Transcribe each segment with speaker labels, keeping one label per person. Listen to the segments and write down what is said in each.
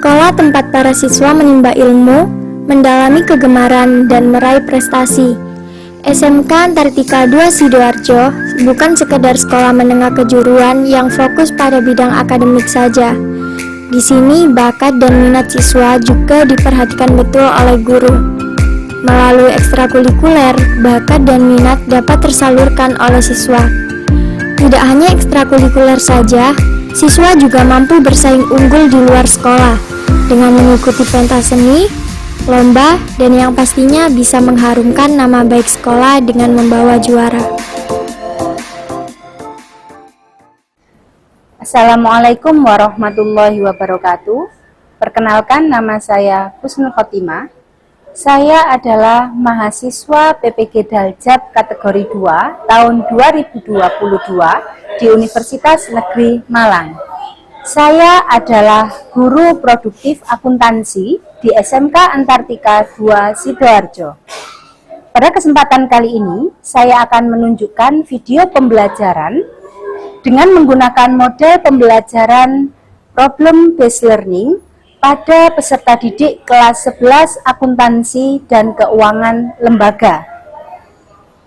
Speaker 1: Sekolah tempat para siswa menimba ilmu, mendalami kegemaran, dan meraih prestasi. SMK Antartika 2 Sidoarjo bukan sekedar sekolah menengah kejuruan yang fokus pada bidang akademik saja. Di sini bakat dan minat siswa juga diperhatikan betul oleh guru. Melalui ekstrakurikuler, bakat dan minat dapat tersalurkan oleh siswa. Tidak hanya ekstrakurikuler saja, siswa juga mampu bersaing unggul di luar sekolah dengan mengikuti pentas seni, lomba, dan yang pastinya bisa mengharumkan nama baik sekolah dengan membawa juara.
Speaker 2: Assalamualaikum warahmatullahi wabarakatuh. Perkenalkan, nama saya Husnul Khotimah. Saya adalah mahasiswa PPG Daljab kategori 2 tahun 2022 di Universitas Negeri Malang. Saya adalah guru produktif akuntansi di SMK Antartika 2 Sidoarjo. Pada kesempatan kali ini, saya akan menunjukkan video pembelajaran dengan menggunakan model pembelajaran problem based learning pada peserta didik kelas 11 akuntansi dan keuangan lembaga,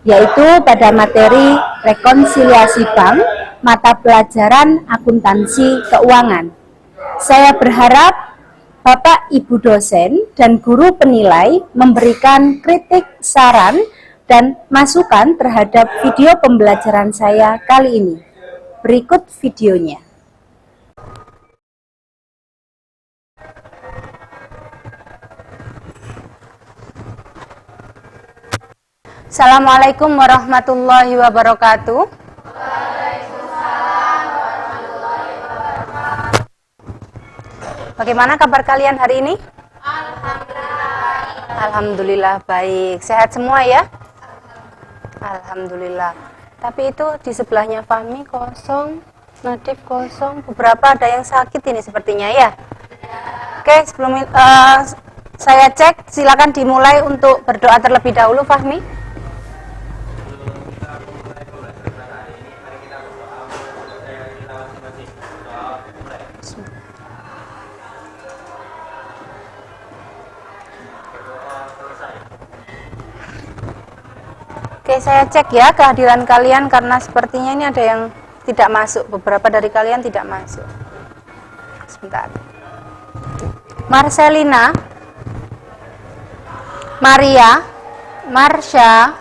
Speaker 2: yaitu pada materi rekonsiliasi bank, mata pelajaran akuntansi keuangan. Saya berharap Bapak Ibu dosen dan guru penilai memberikan kritik, saran, dan masukan terhadap video pembelajaran saya kali ini. Berikut videonya. Assalamualaikum warahmatullahi wabarakatuh. Waalaikumsalam warahmatullahi wabarakatuh. Bagaimana kabar kalian hari ini? Alhamdulillah baik. Sehat semua ya? Alhamdulillah. Tapi itu di sebelahnya Fahmi kosong, Nadif kosong, beberapa ada yang sakit ini sepertinya ya. Oke, sebelum saya cek, silakan dimulai untuk berdoa terlebih dahulu Fahmi. Oke, saya cek ya kehadiran kalian karena sepertinya ini ada yang tidak masuk. Beberapa dari kalian tidak masuk. Sebentar. Marcelina, Maria, Marsha,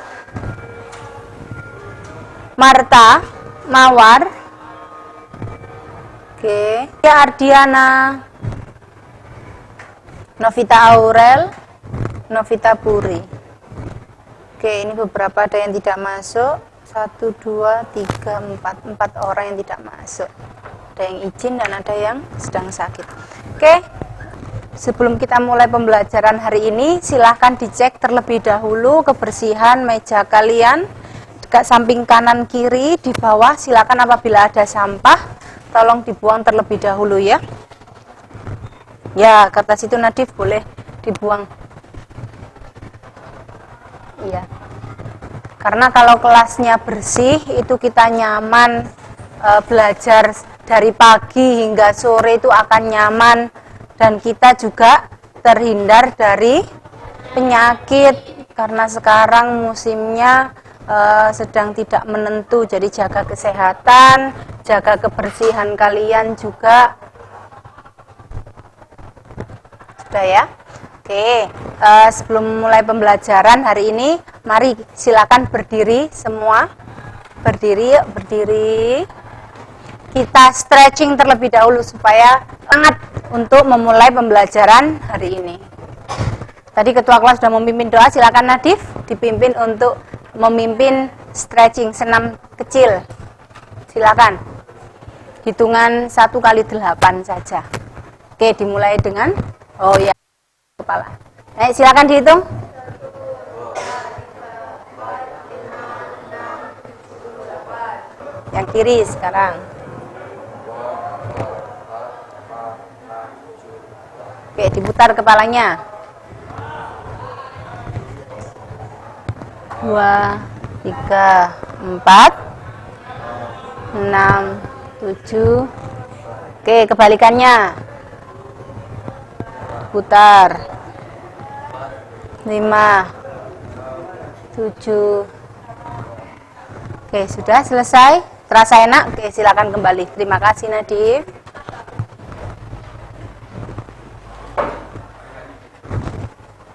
Speaker 2: Marta, Mawar. Oke, ya Ardiana, Novita Aurel, Novita Puri. Oke, ini beberapa ada yang tidak masuk. 1, 2, 3, 4 orang yang tidak masuk. Ada yang izin dan ada yang sedang sakit. Oke, sebelum kita mulai pembelajaran hari ini, silahkan dicek terlebih dahulu kebersihan meja kalian. Dekat samping kanan kiri di bawah, silakan apabila ada sampah, tolong dibuang terlebih dahulu ya. Ya, kertas itu Nadif boleh dibuang. Iya, karena kalau kelasnya bersih itu kita nyaman belajar dari pagi hingga sore itu akan nyaman dan kita juga terhindar dari penyakit karena sekarang musimnya sedang tidak menentu, jadi jaga kesehatan, jaga kebersihan kalian juga. Sudah ya? Oke, sebelum mulai pembelajaran hari ini, mari silakan berdiri semua. Berdiri, yuk, berdiri. Kita stretching terlebih dahulu supaya hangat untuk memulai pembelajaran hari ini. Tadi ketua kelas sudah memimpin doa, silakan Nadif dipimpin untuk memimpin stretching senam kecil. Silakan. Hitungan 1 kali 8 saja. Oke, dimulai dengan kepala. Baik, silakan dihitung. Yang kiri sekarang. Oke, diputar kepalanya. 2, 3, 4, 6, 7. Oke, kebalikannya. putar. 5, 7. Oke, sudah selesai. Terasa enak? Oke, silakan kembali. Terima kasih Nadif.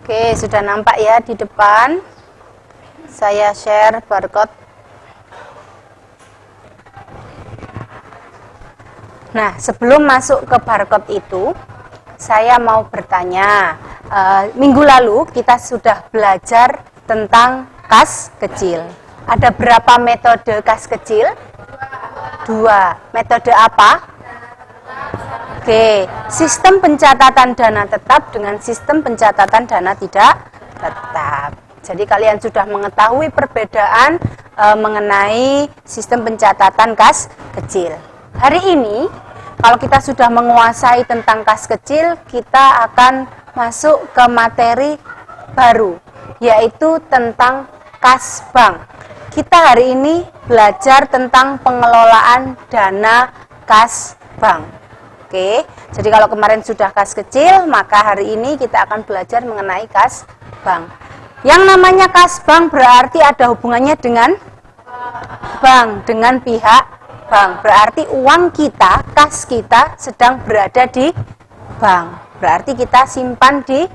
Speaker 2: Oke, sudah nampak ya di depan. Saya share barcode. Nah, sebelum masuk ke barcode itu, saya mau bertanya. Minggu lalu kita sudah belajar tentang kas kecil. Ada berapa metode kas kecil? 2. Metode apa? Oke, sistem pencatatan dana tetap dengan sistem pencatatan dana tidak tetap. Jadi kalian sudah mengetahui perbedaan mengenai sistem pencatatan kas kecil. Hari ini, kalau kita sudah menguasai tentang kas kecil, kita akan masuk ke materi baru, yaitu tentang kas bank. Kita hari ini belajar tentang pengelolaan dana kas bank. Oke, jadi kalau kemarin sudah kas kecil, maka hari ini kita akan belajar mengenai kas bank. Yang namanya kas bank berarti ada hubungannya dengan bank, dengan pihak bank. Berarti uang kita, kas kita sedang berada di bank. Berarti kita simpan di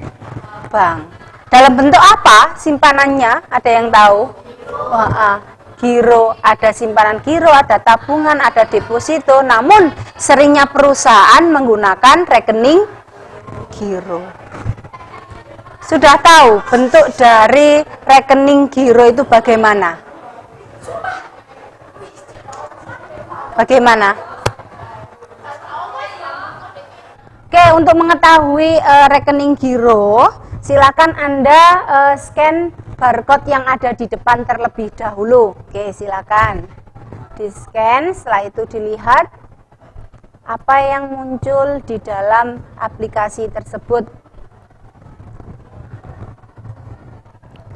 Speaker 2: bank. Dalam bentuk apa simpanannya? Ada yang tahu? Giro, ada simpanan giro, ada tabungan, ada deposito. Namun seringnya perusahaan menggunakan rekening giro. Sudah tahu bentuk dari rekening giro itu bagaimana? Bagaimana? Oke, untuk mengetahui rekening giro, silakan Anda scan barcode yang ada di depan terlebih dahulu. Oke, silakan di-scan, setelah itu dilihat apa yang muncul di dalam aplikasi tersebut.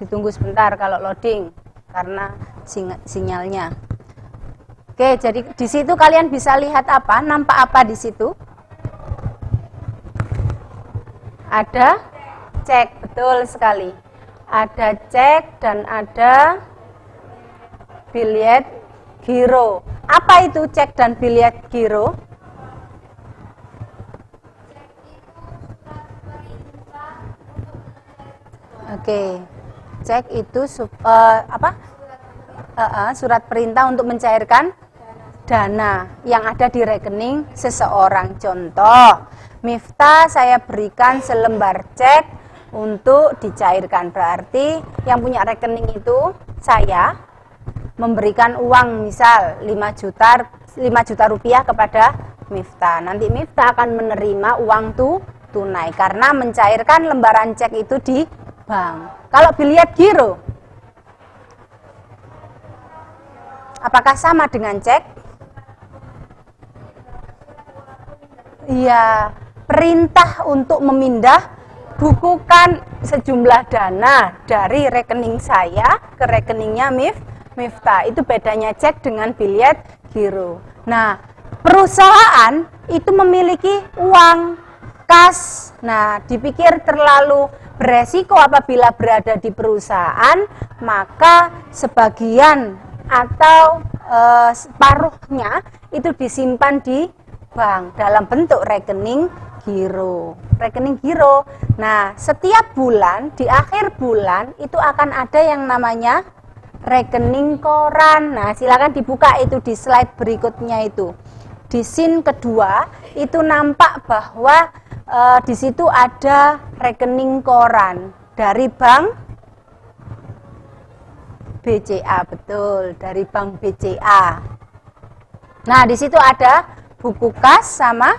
Speaker 2: Ditunggu sebentar kalau loading karena sinyalnya. Oke, jadi di situ kalian bisa lihat apa? Nampak apa di situ? Ada cek, betul sekali. Ada cek dan ada biliet giro. Apa itu cek dan biliet giro? Oke, cek itu surat perintah untuk mencairkan dana yang ada di rekening seseorang. Contoh, Miftah saya berikan selembar cek untuk dicairkan. Berarti yang punya rekening itu saya memberikan uang misal 5 juta rupiah kepada Miftah. Nanti Miftah akan menerima uang tunai karena mencairkan lembaran cek itu di bank. Kalau biliet giro, apakah sama dengan cek? Iya, perintah untuk memindah bukukan sejumlah dana dari rekening saya ke rekeningnya Miftah. Itu bedanya cek dengan biliet giro. Nah, perusahaan itu memiliki uang kas. Nah, dipikir terlalu beresiko apabila berada di perusahaan, maka sebagian atau separuhnya itu disimpan di bank dalam bentuk rekening giro. Rekening giro. Nah, setiap bulan, di akhir bulan itu akan ada yang namanya rekening koran. Nah, silakan dibuka itu di slide berikutnya itu. Di scene kedua itu nampak bahwa di situ ada rekening koran dari bank BCA, betul, dari bank BCA. Nah, di situ ada buku kas sama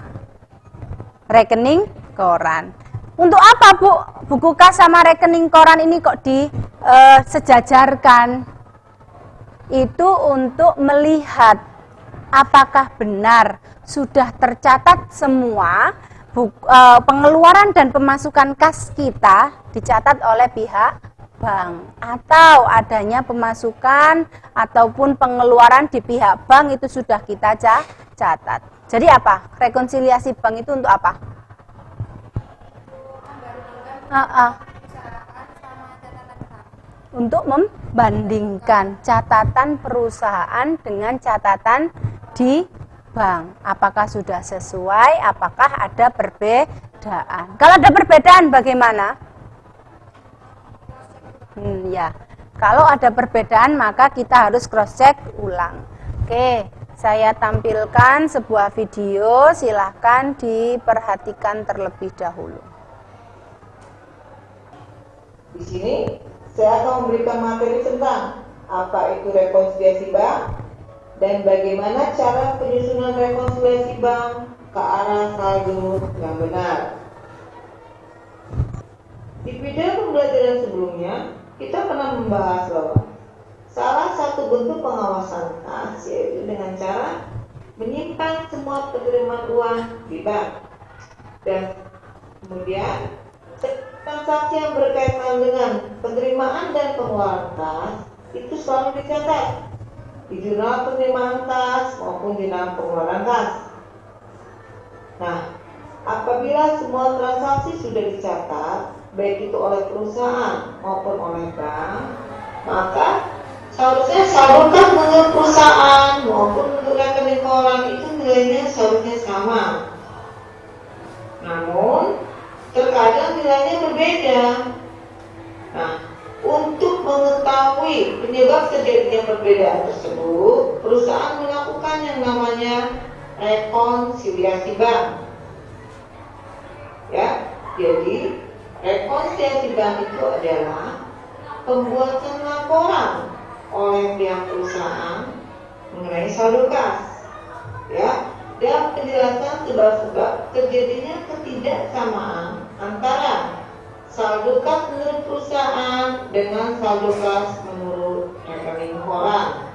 Speaker 2: rekening koran. Untuk apa, Bu? Buku kas sama rekening koran ini kok disejajarkan? Itu untuk melihat apakah benar sudah tercatat semua pengeluaran dan pemasukan kas kita dicatat oleh pihak bank, atau adanya pemasukan ataupun pengeluaran di pihak bank itu sudah kita catat. Jadi apa? Rekonsiliasi bank itu untuk apa? Untuk membandingkan catatan perusahaan dengan catatan di bank. Apakah sudah sesuai, apakah ada perbedaan. Kalau ada perbedaan bagaimana? Ya, kalau ada perbedaan maka kita harus cross check ulang. Oke, saya tampilkan sebuah video, silahkan diperhatikan terlebih dahulu.
Speaker 3: Di sini saya akan memberikan materi tentang apa itu rekonsiliasi bank dan bagaimana cara penyusunan rekonsiliasi bank ke arah saldo yang benar. Di video pembelajaran sebelumnya, kita pernah membahas bahwa salah satu bentuk pengawasan kas yaitu dengan cara menyimpan semua penerimaan uang di bank. Dan kemudian transaksi yang berkaitan dengan penerimaan dan pengeluaran kas itu selalu dicatat di jurnal penerimaan kas maupun jurnal pengeluaran kas. Nah, apabila semua transaksi sudah dicatat, baik itu oleh perusahaan maupun oleh bank, maka seharusnya saldo kas menurut perusahaan maupun menurut rekening orang itu nilainya seharusnya sama. Namun terkadang nilainya berbeda. Nah, untuk mengetahui penyebab terjadinya perbedaan tersebut, perusahaan melakukan yang namanya rekonsiliasi bank. Ya, jadi rekonsiliasi bank itu adalah pembuatan laporan oleh pihak perusahaan mengenai saldo kas, ya, dan penjelasan sebab-sebab terjadinya ketidaksamaan antara saldo kas menurut perusahaan dengan saldo kas menurut rekening orang.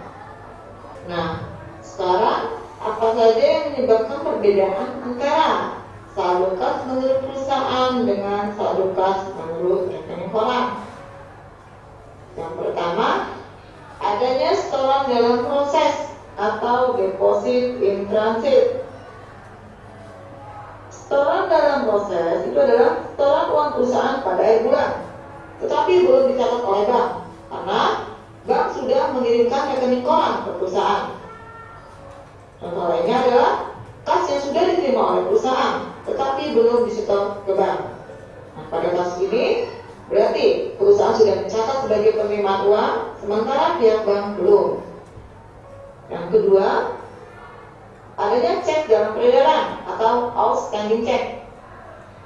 Speaker 3: Nah, sekarang apa saja yang menyebabkan perbedaan antara saldo kas menurut perusahaan dengan saldo kas menurut rekening orang? Yang pertama, adanya setoran dalam proses atau deposit in transit. Setoran dalam proses itu adalah setoran uang perusahaan pada akhir bulan, tetapi belum dicatat oleh bank karena bank sudah mengirimkan rekening koran ke perusahaan. Contoh lainnya adalah kas yang sudah diterima oleh perusahaan, tetapi belum disetor ke bank. Nah, pada kasus ini berarti perusahaan sudah mencatat sebagai penerimaan uang, sementara pihak bank belum. Yang kedua, adanya cek dalam peredaran atau outstanding check.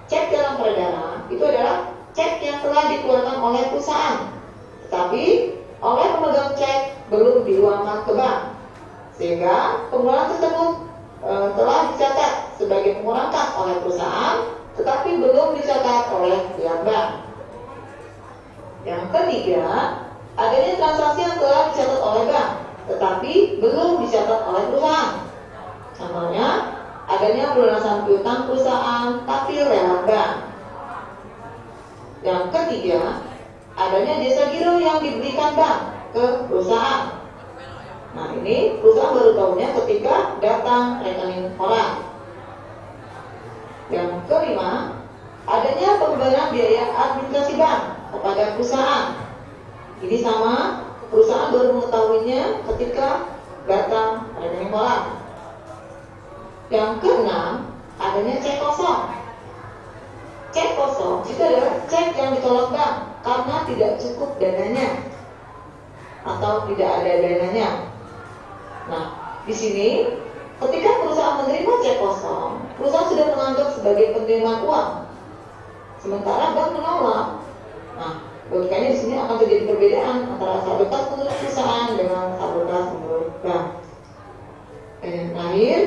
Speaker 3: Cek dalam peredaran itu adalah cek yang telah dikeluarkan oleh perusahaan, tetapi oleh pemegang cek belum diuangkan ke bank, sehingga pengeluaran tersebut telah dicatat sebagai pengeluaran kas oleh perusahaan, tetapi belum dicatat oleh pihak bank. Yang ketiga, adanya transaksi yang telah dicatat oleh bank, tetapi belum dicatat oleh perusahaan. Contohnya, adanya pelunasan piutang perusahaan tapi lewat bank. Yang ketiga, adanya jasa giro yang diberikan bank ke perusahaan. Nah, ini perusahaan baru tahunya ketika datang rekening orang. Yang kelima, adanya pembayaran biaya administrasi bank kepada perusahaan. Ini sama, perusahaan baru mengetahuinya ketika datang rekening orang. Yang keenam, adanya cek kosong. Cek kosong itu adalah cek yang ditolak bank karena tidak cukup dananya atau tidak ada dananya. Nah, di sini ketika perusahaan menerima cek kosong, perusahaan sudah menganggap sebagai penerimaan uang, sementara bank menolak. Nah, logikanya di sini akan terjadi perbedaan antara saldo kas menurut perusahaan dengan saldo kas menurut bank. Dan yang terakhir,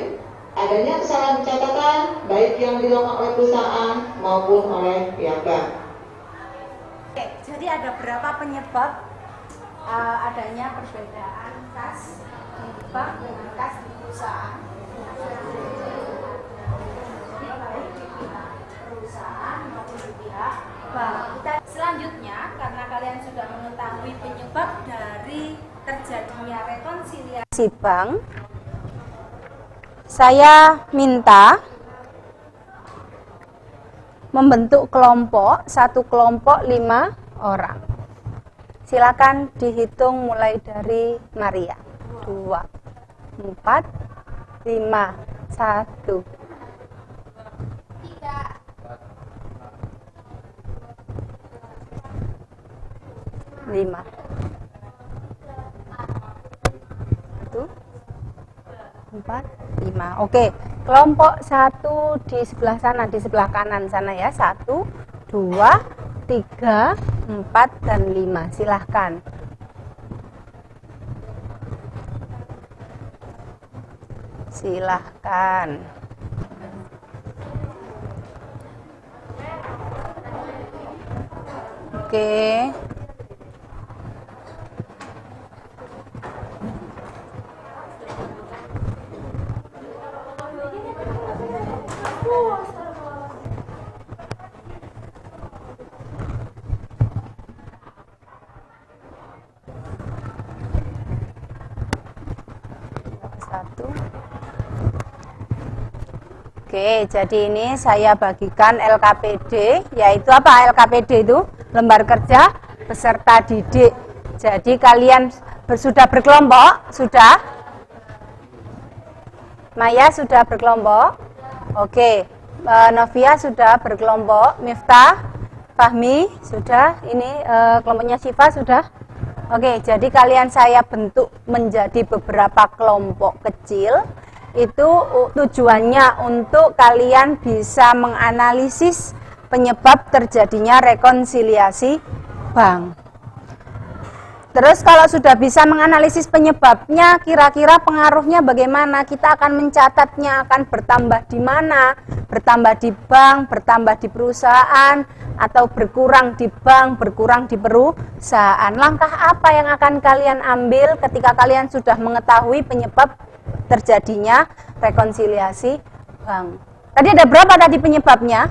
Speaker 3: adanya kesalahan pencatatan baik yang dilakukan oleh perusahaan maupun oleh pihak bank.
Speaker 2: Jadi ada berapa penyebab adanya perbedaan kas di bank dengan kas di perusahaan? Baik di pihak perusahaan maupun di pihak bank. Selanjutnya, karena kalian sudah mengetahui penyebab dari terjadinya rekonsiliasi bank, saya minta membentuk kelompok, satu kelompok 5 orang. Silakan dihitung mulai dari Maria. 2, 4, 5, 1. 5. 1, 4, 5. Oke, kelompok 1 di sebelah sana, di sebelah kanan sana ya. 1, 2, 3, 4, dan 5. Silahkan. Silahkan. Oke. Oke, jadi ini saya bagikan LKPD, yaitu apa LKPD itu? Lembar kerja peserta didik. Jadi kalian sudah berkelompok? Sudah? Maya sudah berkelompok? Oke, Novia sudah berkelompok, Miftah, Fahmi sudah, ini kelompoknya Syifa sudah? Oke, jadi kalian saya bentuk menjadi beberapa kelompok kecil. Itu tujuannya untuk kalian bisa menganalisis penyebab terjadinya rekonsiliasi bank. Terus kalau sudah bisa menganalisis penyebabnya, kira-kira pengaruhnya bagaimana? Kita akan mencatatnya, akan bertambah di mana? Bertambah di bank, bertambah di perusahaan, atau berkurang di bank, berkurang di perusahaan. Langkah apa yang akan kalian ambil ketika kalian sudah mengetahui penyebab terjadinya rekonsiliasi bank? Tadi ada berapa tadi penyebabnya?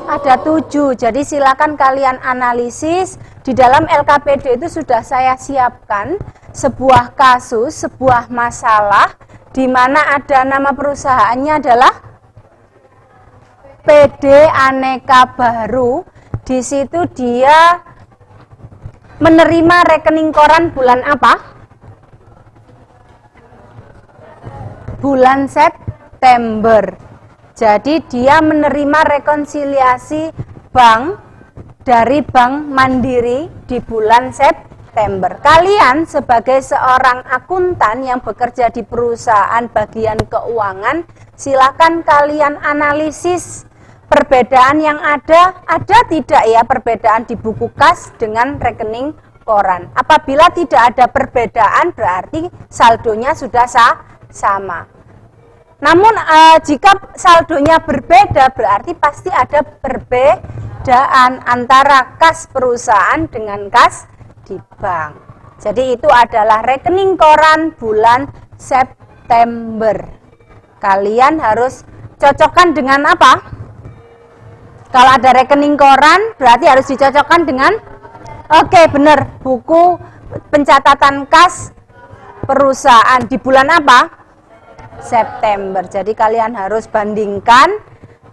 Speaker 2: Ada 7. Jadi silakan kalian analisis. Di dalam LKPD itu sudah saya siapkan sebuah kasus, sebuah masalah di mana ada nama perusahaannya adalah PD Aneka Baru. Di situ dia menerima rekening koran bulan apa? Bulan September. Jadi dia menerima rekonsiliasi bank dari Bank Mandiri di bulan September. Kalian sebagai seorang akuntan yang bekerja di perusahaan bagian keuangan, silakan kalian analisis perbedaan yang ada tidak ya perbedaan di buku kas dengan rekening koran. Apabila tidak ada perbedaan berarti saldonya sudah sama. Namun jika saldonya berbeda berarti pasti ada perbedaan antara kas perusahaan dengan kas di bank. Jadi itu adalah rekening koran bulan September. Kalian harus cocokkan dengan apa? Kalau ada rekening koran berarti harus dicocokkan dengan benar, buku pencatatan kas perusahaan di bulan apa? September. Jadi kalian harus bandingkan,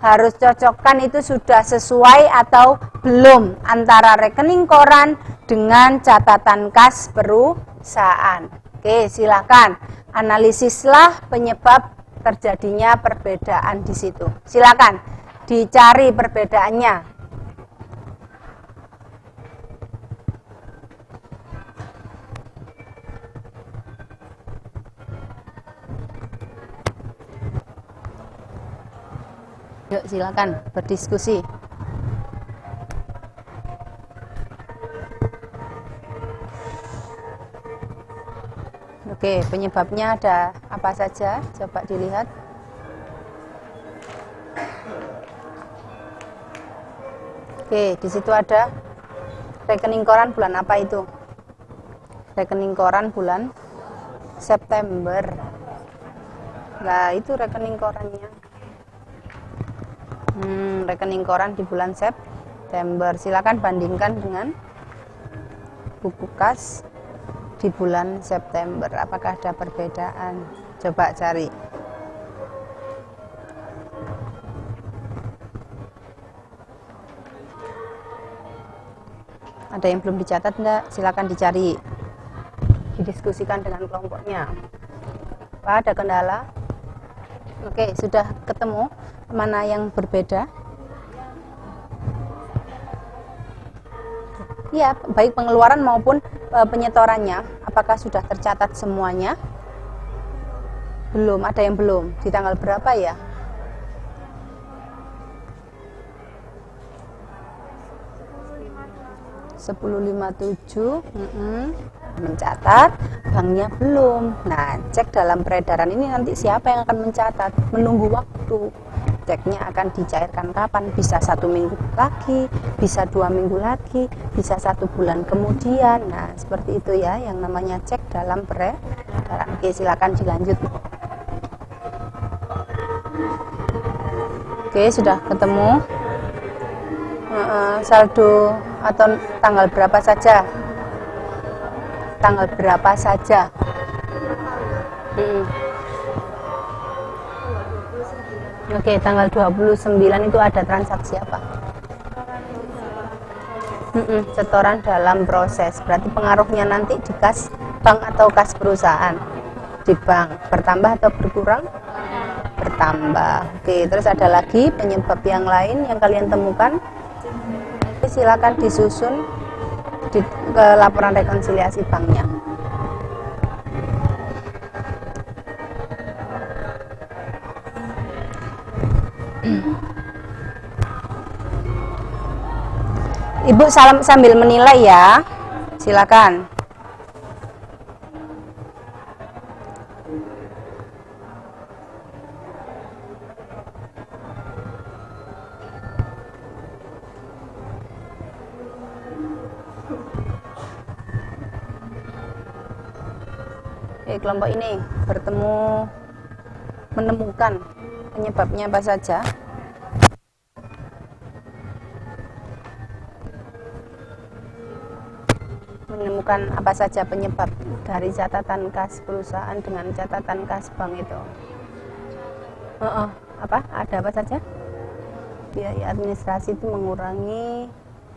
Speaker 2: harus cocokkan itu sudah sesuai atau belum antara rekening koran dengan catatan kas perusahaan. Oke, silakan analisislah penyebab terjadinya perbedaan di situ. Silakan dicari perbedaannya. Yuk silakan berdiskusi. Oke, penyebabnya ada apa saja? Coba dilihat. Oke, di situ ada rekening koran bulan apa itu? Rekening koran bulan September. Nah, itu rekening korannya. Rekening koran di bulan September. Silakan bandingkan dengan buku kas di bulan September. Apakah ada perbedaan? Coba cari. Ada yang belum dicatat enggak? Silakan dicari. Didiskusikan dengan kelompoknya. Apa ada kendala? Oke, sudah ketemu mana yang berbeda? Ya, baik pengeluaran maupun penyetorannya. Apakah sudah tercatat semuanya? Belum, ada yang belum. Di tanggal berapa ya? (10.57) mencatat, banknya belum. Nah, cek dalam peredaran ini nanti siapa yang akan mencatat? Menunggu waktu. Ceknya akan dicairkan kapan? Bisa 1 minggu lagi, bisa 2 minggu lagi, bisa 1 bulan kemudian. Nah, seperti itu ya yang namanya cek dalam peredaran. Oke, silakan dilanjut. Oke, sudah ketemu saldo atau tanggal berapa saja? Tanggal berapa saja? Oke, tanggal 29 itu ada transaksi apa? Setoran dalam proses. Berarti pengaruhnya nanti di kas bank atau kas perusahaan? Di bank. Bertambah atau berkurang? Bertambah. Oke, terus ada lagi penyebab yang lain yang kalian temukan? Silakan disusun ke laporan rekonsiliasi banknya. Ibu sambil menilai ya, silakan. Oke, kelompok ini menemukan penyebabnya apa saja? Menemukan apa saja penyebab dari catatan kas perusahaan dengan catatan kas bank itu? Apa? Ada apa saja? Biaya administrasi itu mengurangi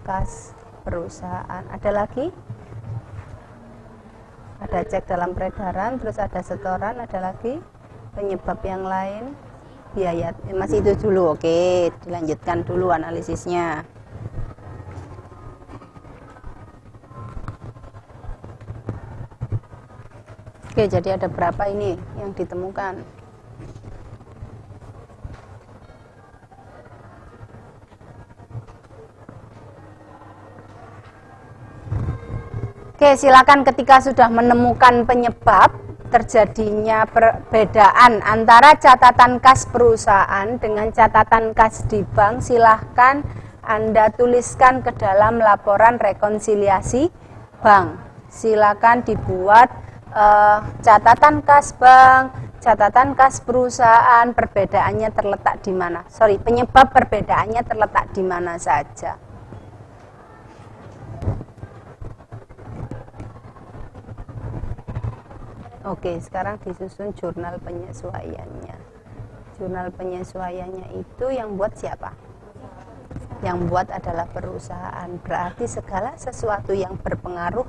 Speaker 2: kas perusahaan. Ada lagi? Ada cek dalam peredaran, terus ada setoran, ada lagi penyebab yang lain. Biaya, masih itu dulu. Oke, dilanjutkan dulu analisisnya. Oke, jadi ada berapa ini yang ditemukan? Oke, silakan ketika sudah menemukan penyebab terjadinya perbedaan antara catatan kas perusahaan dengan catatan kas di bank, silahkan Anda tuliskan ke dalam laporan rekonsiliasi bank. Silakan dibuat catatan kas bank, catatan kas perusahaan, perbedaannya terletak di mana? Penyebab perbedaannya terletak di mana saja? Oke, sekarang disusun jurnal penyesuaiannya. Jurnal penyesuaiannya itu yang buat siapa? Yang buat adalah perusahaan. Berarti segala sesuatu yang berpengaruh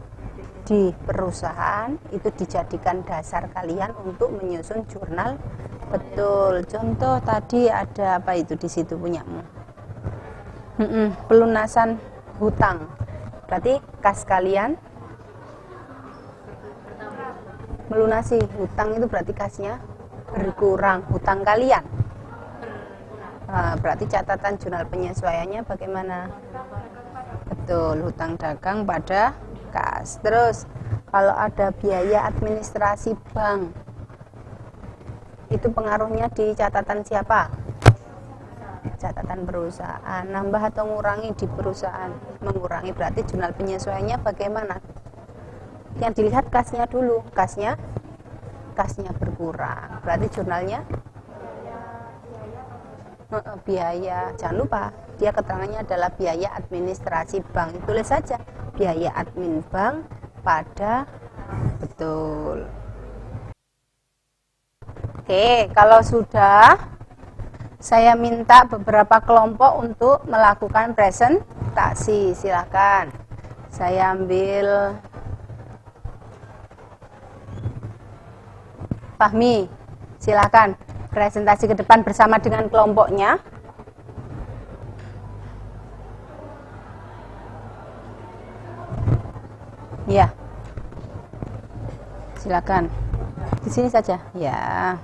Speaker 2: di perusahaan itu dijadikan dasar kalian untuk menyusun jurnal. Betul. Contoh tadi ada apa itu di situ punyamu? Pelunasan hutang. Berarti kas kalian melunasi hutang itu berarti kasnya berkurang. Hutang kalian. Berarti catatan jurnal penyesuaiannya bagaimana? Betul, hutang dagang pada kas. Terus kalau ada biaya administrasi bank, itu pengaruhnya di catatan siapa? Catatan perusahaan. Nambah atau ngurangi di perusahaan? Mengurangi, berarti jurnal penyesuaiannya bagaimana? Yang dilihat kasnya dulu, kasnya berkurang, berarti jurnalnya biaya. Jangan lupa dia keterangannya adalah biaya administrasi bank. Tulis saja biaya admin bank pada, betul. Oke, kalau sudah, saya minta beberapa kelompok untuk melakukan presentasi. Silakan Saya ambil Fahmi, silakan presentasi ke depan bersama dengan kelompoknya. Ya, silakan. Di sini saja. Ya.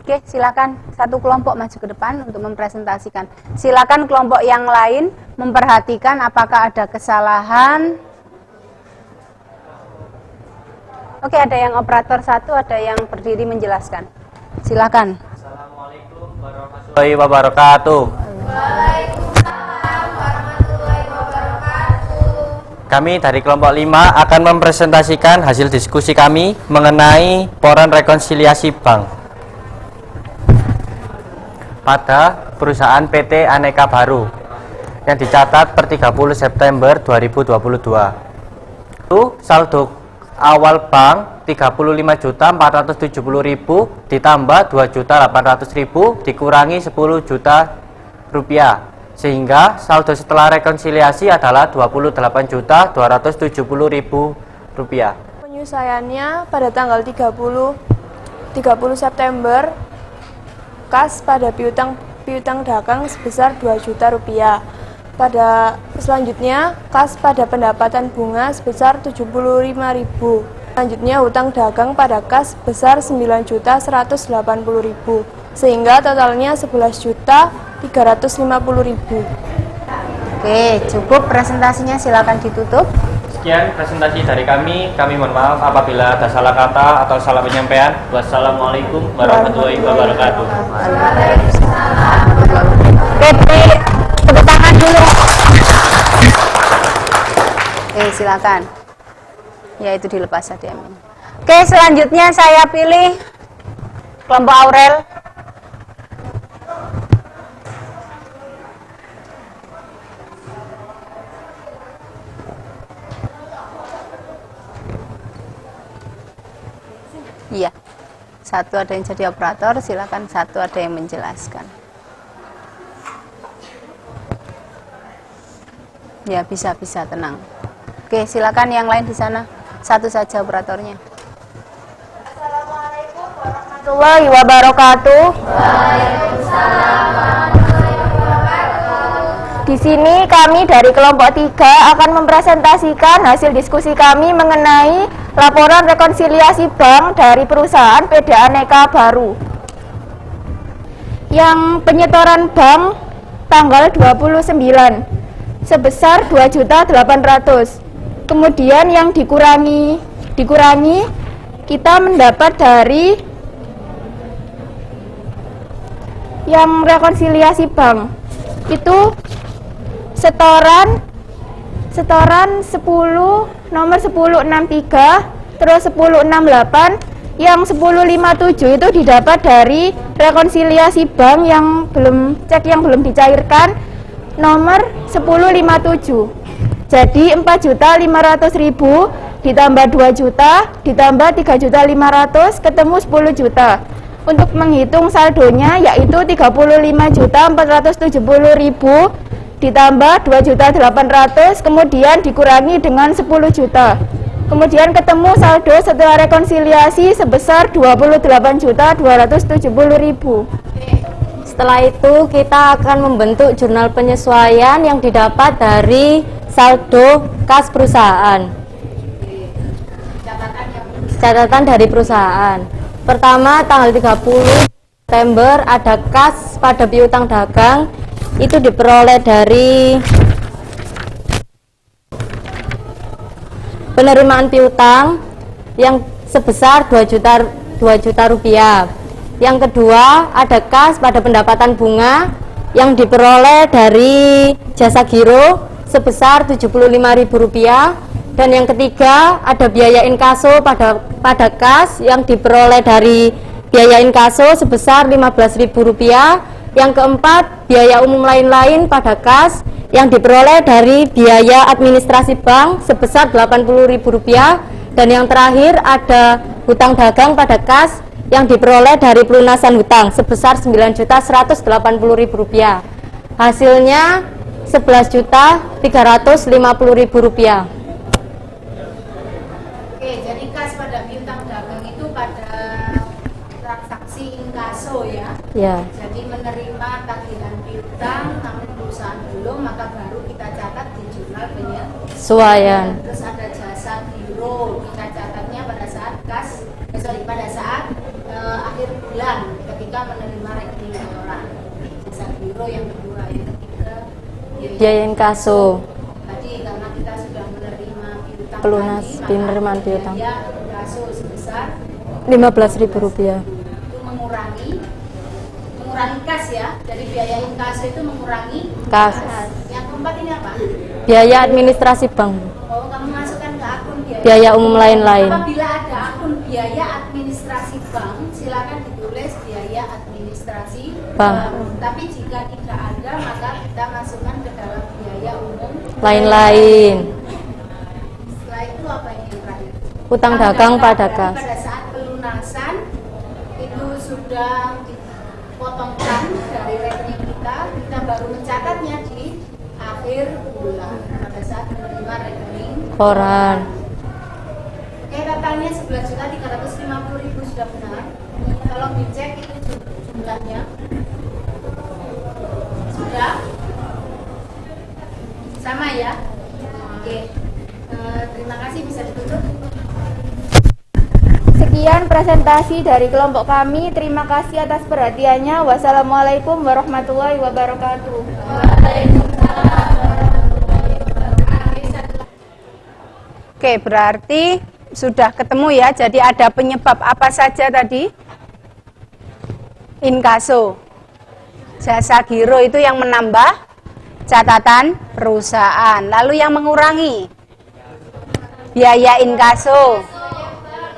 Speaker 2: Oke, silakan satu kelompok maju ke depan untuk mempresentasikan. Silakan kelompok yang lain memperhatikan apakah ada kesalahan. Oke, ada yang operator satu, ada yang berdiri menjelaskan. Silakan.
Speaker 4: Assalamualaikum warahmatullahi wabarakatuh.
Speaker 5: Waalaikumsalam warahmatullahi wabarakatuh.
Speaker 4: Kami dari kelompok 5 akan mempresentasikan hasil diskusi kami mengenai laporan rekonsiliasi bank pada perusahaan PT Aneka Baru yang dicatat per 30 September 2022. Itu saldo awal bank 35.470.000 ditambah 2.800.000 dikurangi 10 juta rupiah, sehingga saldo setelah rekonsiliasi adalah 28.270.000 rupiah.
Speaker 5: Penyelesaiannya pada tanggal 30 September, kas pada piutang dagang sebesar 2 juta rupiah. Pada selanjutnya, kas pada pendapatan bunga sebesar 75.000. Selanjutnya, hutang dagang pada kas sebesar 9.180.000, sehingga totalnya 11.350.000.
Speaker 2: Oke, cukup presentasinya, silakan ditutup.
Speaker 4: Sekian presentasi dari kami. Kami mohon maaf apabila ada salah kata atau salah penyampaian. Wassalamualaikum warahmatullahi wabarakatuh.
Speaker 2: Oke, tepuk tangan dulu. Oke, silakan. Ya, itu dilepas saja. Oke, selanjutnya saya pilih kelompok Aurel. Iya, satu ada yang jadi operator, silakan satu ada yang menjelaskan. Ya, bisa tenang. Oke, silakan yang lain di sana. Satu saja operatornya.
Speaker 5: Assalamualaikum warahmatullahi wabarakatuh. Di sini kami dari kelompok 3 akan mempresentasikan hasil diskusi kami mengenai laporan rekonsiliasi bank dari perusahaan PT Aneka Baru. Yang penyetoran bank tanggal 29 sebesar 2.800.000. Kemudian yang dikurangi kita mendapat dari yang rekonsiliasi bank itu setoran 10 nomor 1063 terus 1068 yang 1057 itu didapat dari rekonsiliasi bank yang belum dicairkan nomor 1057. Jadi 4.500.000 ditambah 2 juta ditambah 3.500.000 ketemu 10 juta. Untuk menghitung saldonya yaitu 35.470.000 ditambah 2.800.000 kemudian dikurangi dengan 10 juta. Kemudian ketemu saldo setelah rekonsiliasi sebesar 28.270.000.
Speaker 6: Setelah itu kita akan membentuk jurnal penyesuaian yang didapat dari saldo kas perusahaan. Catatan dari perusahaan. Pertama, tanggal 30 September ada kas pada piutang dagang itu diperoleh dari penerimaan piutang yang sebesar 2 juta rupiah. Yang kedua, ada kas pada pendapatan bunga yang diperoleh dari jasa giro sebesar Rp75.000. Dan yang ketiga, ada biaya inkaso pada kas yang diperoleh dari biaya inkaso sebesar Rp15.000. Yang keempat, biaya umum lain-lain pada kas yang diperoleh dari biaya administrasi bank sebesar Rp80.000. Dan yang terakhir ada hutang dagang pada kas yang diperoleh dari pelunasan hutang sebesar Rp9.180.000. Hasilnya Rp11.350.000.
Speaker 7: Oke, jadi kas pada piutang dagang itu pada transaksi inkaso ya.
Speaker 6: Ya.
Speaker 7: Jadi menerima tagihan piutang, namun perusahaan belum, maka baru kita catat di jurnal penyesuaian. Terus ada jasa giro, kita catatnya pada saat pada saat akhir bulan ketika menerima rekening setoran. Jasa giro yang kedua, yang ketiga
Speaker 6: Biaya inkaso.
Speaker 7: Tadi karena kita sudah menerima piutang
Speaker 6: Pelunas penerimaan piutang.
Speaker 7: Biaya inkaso sebesar
Speaker 6: Rp15.000.
Speaker 7: itu mengurangi kas ya. Jadi biaya inkaso itu mengurangi
Speaker 6: Kas.
Speaker 7: Yang keempat ini apa?
Speaker 6: Biaya administrasi bank.
Speaker 7: Oh, kamu masukkan ke akun
Speaker 6: Biaya umum lain-lain.
Speaker 7: Apabila ada akun biaya administrasi bank, silakan ditulis biaya administrasi
Speaker 6: Bank.
Speaker 7: Tapi jika tidak ada, maka kita masukkan ke dalam biaya umum
Speaker 6: Lain-lain.
Speaker 7: Setelah itu apa ini yang terakhir?
Speaker 6: Hutang dagang pada
Speaker 7: Berarti
Speaker 6: kas.
Speaker 7: pada saat pelunasan itu sudah dipotongkan dari rekening kita baru mencatatnya di akhir bulan pada saat menerima rekening
Speaker 6: Koran.
Speaker 7: Oke, totalnya 11.350.000 sudah benar. Tolong dicek itu jumlahnya. Sudah? Sama ya? Oke. Terima kasih, bisa ditutup.
Speaker 5: Sekian presentasi dari kelompok kami. Terima kasih atas perhatiannya. Wassalamualaikum warahmatullahi wabarakatuh.
Speaker 2: Oke, berarti sudah ketemu ya. Jadi ada penyebab apa saja tadi? Inkaso. Jasa giro itu yang menambah catatan perusahaan. Lalu yang mengurangi biaya inkaso,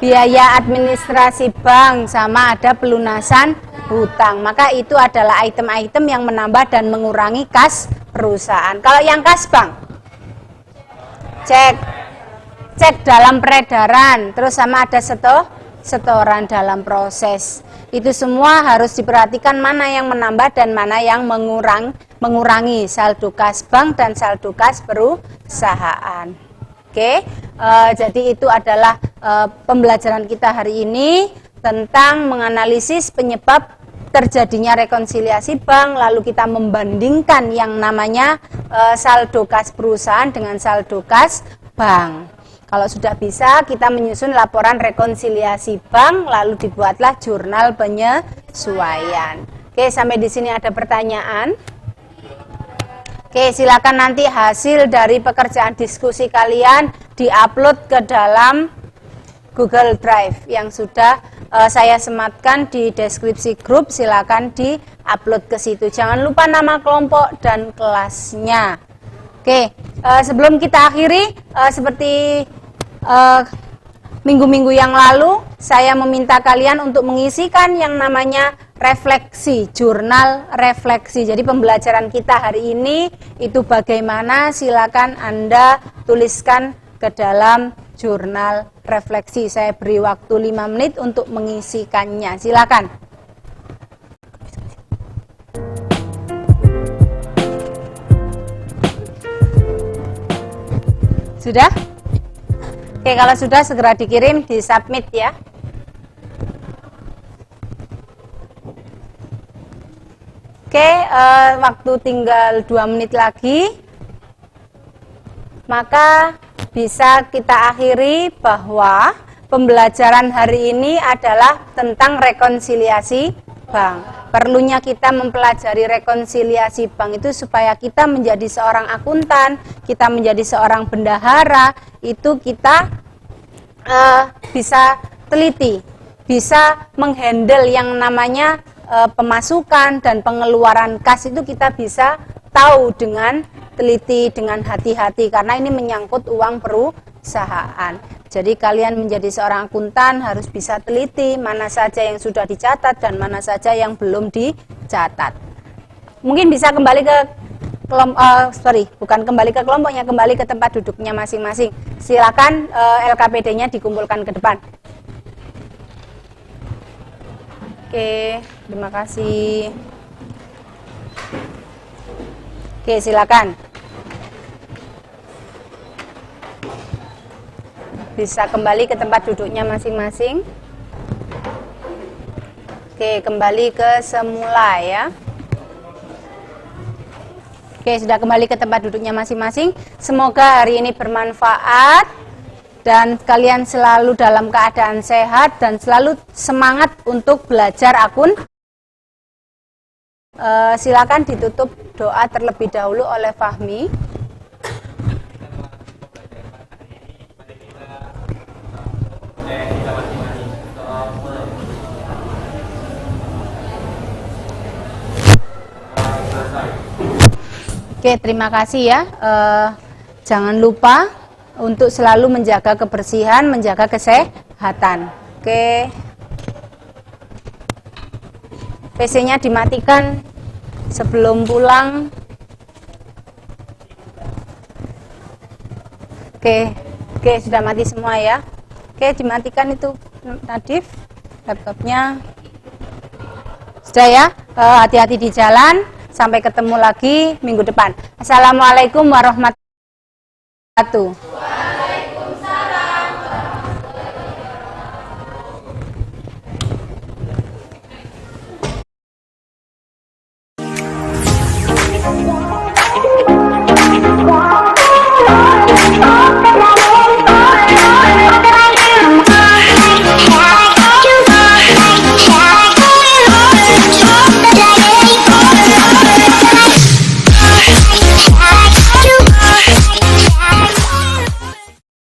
Speaker 2: biaya administrasi bank, sama ada pelunasan hutang. Maka itu adalah item-item yang menambah dan mengurangi kas perusahaan. Kalau yang kas bank, cek dalam peredaran, terus sama ada setoran dalam proses. Itu semua harus diperhatikan mana yang menambah dan mana yang mengurangi saldo kas bank dan saldo kas perusahaan. Oke, jadi itu adalah pembelajaran kita hari ini tentang menganalisis penyebab terjadinya rekonsiliasi bank, lalu kita membandingkan yang namanya saldo kas perusahaan dengan saldo kas bank. Kalau sudah bisa, kita menyusun laporan rekonsiliasi bank, lalu dibuatlah jurnal penyesuaian. Oke, sampai di sini ada pertanyaan? Oke, silakan nanti hasil dari pekerjaan diskusi kalian diupload ke dalam Google Drive yang sudah saya sematkan di deskripsi grup. Silakan diupload ke situ. Jangan lupa nama kelompok dan kelasnya. Oke, sebelum kita akhiri, seperti minggu-minggu yang lalu, saya meminta kalian untuk mengisikan yang namanya refleksi, jurnal refleksi. Jadi pembelajaran kita hari ini itu bagaimana, silakan Anda tuliskan ke dalam jurnal refleksi. Saya beri waktu 5 menit untuk mengisikannya. Silakan. Sudah? Oke, kalau sudah segera dikirim, di-submit ya. Oke, waktu tinggal 2 menit lagi. Maka bisa kita akhiri bahwa pembelajaran hari ini adalah tentang rekonsiliasi bank. Perlunya kita mempelajari rekonsiliasi bank itu supaya kita menjadi seorang akuntan, kita menjadi seorang bendahara, itu kita bisa teliti, bisa menghandle yang namanya pemasukan dan pengeluaran kas, itu kita bisa tahu dengan teliti, dengan hati-hati, karena ini menyangkut uang perusahaan. Jadi kalian menjadi seorang akuntan harus bisa teliti mana saja yang sudah dicatat dan mana saja yang belum dicatat. mungkin bisa kembali ke bukan kembali ke kelompoknya, kembali ke tempat duduknya masing-masing. Silakan LKPD-nya dikumpulkan ke depan. Oke, terima kasih. Oke, silakan. Bisa kembali ke tempat duduknya masing-masing. Oke, kembali ke semula ya. Oke, sudah kembali ke tempat duduknya masing-masing. Semoga hari ini bermanfaat dan kalian selalu dalam keadaan sehat dan selalu semangat untuk belajar akun. Silakan ditutup doa terlebih dahulu oleh Fahmi. Oke, terima kasih ya. Jangan lupa untuk selalu menjaga kebersihan, menjaga kesehatan. Oke. PC-nya dimatikan sebelum pulang. Oke, sudah mati semua ya. Oke, dimatikan itu Nadif laptopnya. Sudah ya. Hati-hati di jalan. Sampai ketemu lagi minggu depan. Assalamualaikum warahmatullahi wabarakatuh.